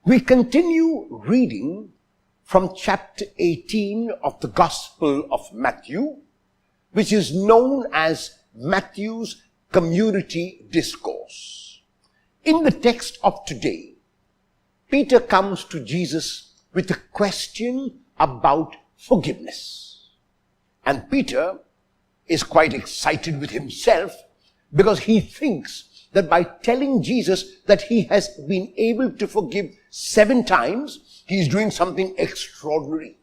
We continue reading from chapter 18 of the Gospel of Matthew, which is known as Matthew's Community Discourse. In the text of today, Peter comes to Jesus with a question about forgiveness. And Peter is quite excited with himself because he thinks that by telling Jesus that he has been able to forgive 7 times, he is doing something extraordinary.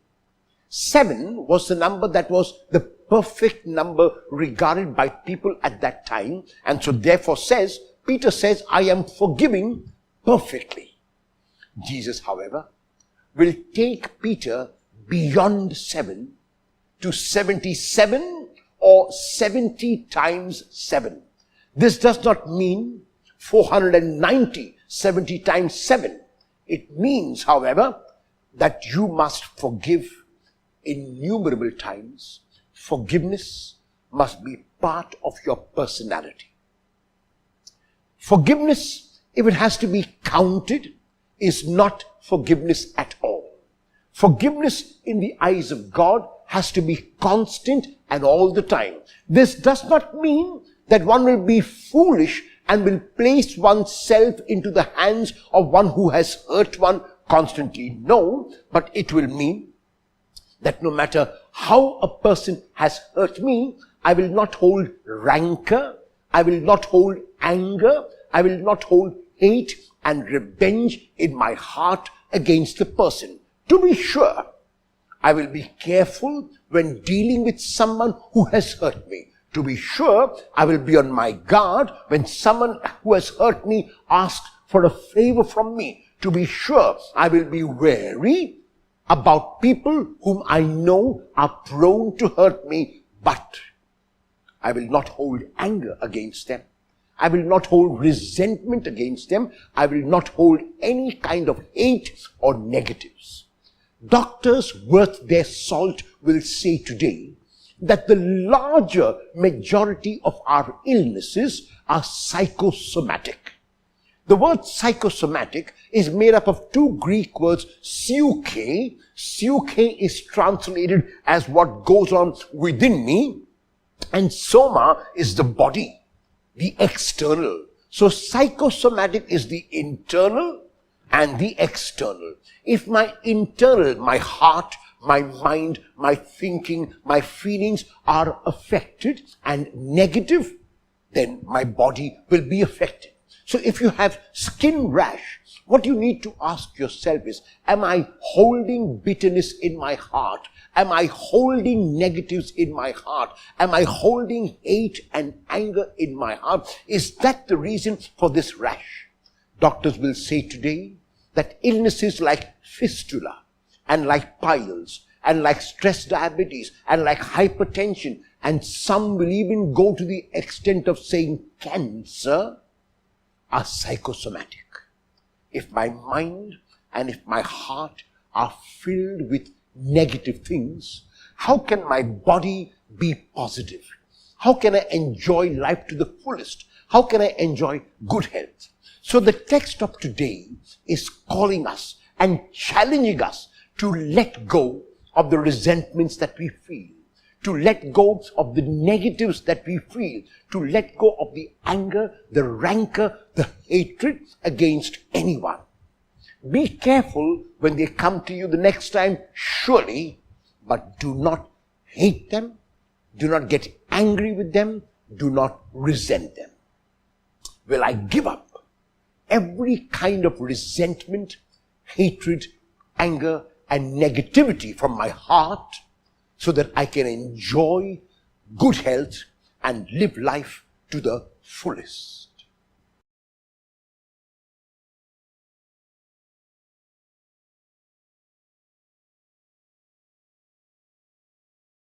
7 was the number that was the perfect number regarded by people at that time. And so therefore Peter says, I am forgiving perfectly. Jesus, however, will take Peter beyond 7 to 77 or 70 times 7. This does not mean 490, 70 times 7. It means, however, that you must forgive innumerable times. Forgiveness must be part of your personality. Forgiveness, if it has to be counted, is not forgiveness at all. Forgiveness in the eyes of God has to be constant and all the time. This does not mean that one will be foolish and will place oneself into the hands of one who has hurt one constantly. No, but it will mean that no matter how a person has hurt me, I will not hold rancor, I will not hold anger, I will not hold hate and revenge in my heart against the person. To be sure, I will be careful when dealing with someone who has hurt me. To be sure, I will be on my guard when someone who has hurt me asks for a favor from me. To be sure, I will be wary about people whom I know are prone to hurt me, but I will not hold anger against them. I will not hold resentment against them. I will not hold any kind of hate or negatives. Doctors worth their salt will say today that the larger majority of our illnesses are psychosomatic. The word psychosomatic is made up of 2 Greek words, psyche. Psyche is translated as what goes on within me, and soma is the body, the external. So psychosomatic is the internal and the external. If my internal, my heart, my mind, my thinking, my feelings are affected and negative, then my body will be affected. So if you have skin rash, what you need to ask yourself is, am I holding bitterness in my heart? Am I holding negatives in my heart? Am I holding hate and anger in my heart? Is that the reason for this rash? Doctors will say today that illnesses like fistula and like piles, and like stress diabetes, and like hypertension, and some will even go to the extent of saying cancer, are psychosomatic. If my mind and if my heart are filled with negative things, how can my body be positive? How can I enjoy life to the fullest? How can I enjoy good health? So the text of today is calling us and challenging us to let go of the resentments that we feel, to let go of the negatives that we feel, to let go of the anger, the rancor, the hatred against anyone. Be careful when they come to you the next time, surely, but do not hate them, do not get angry with them, do not resent them. Will I give up every kind of resentment, hatred, anger, and negativity from my heart so that I can enjoy good health and live life to the fullest?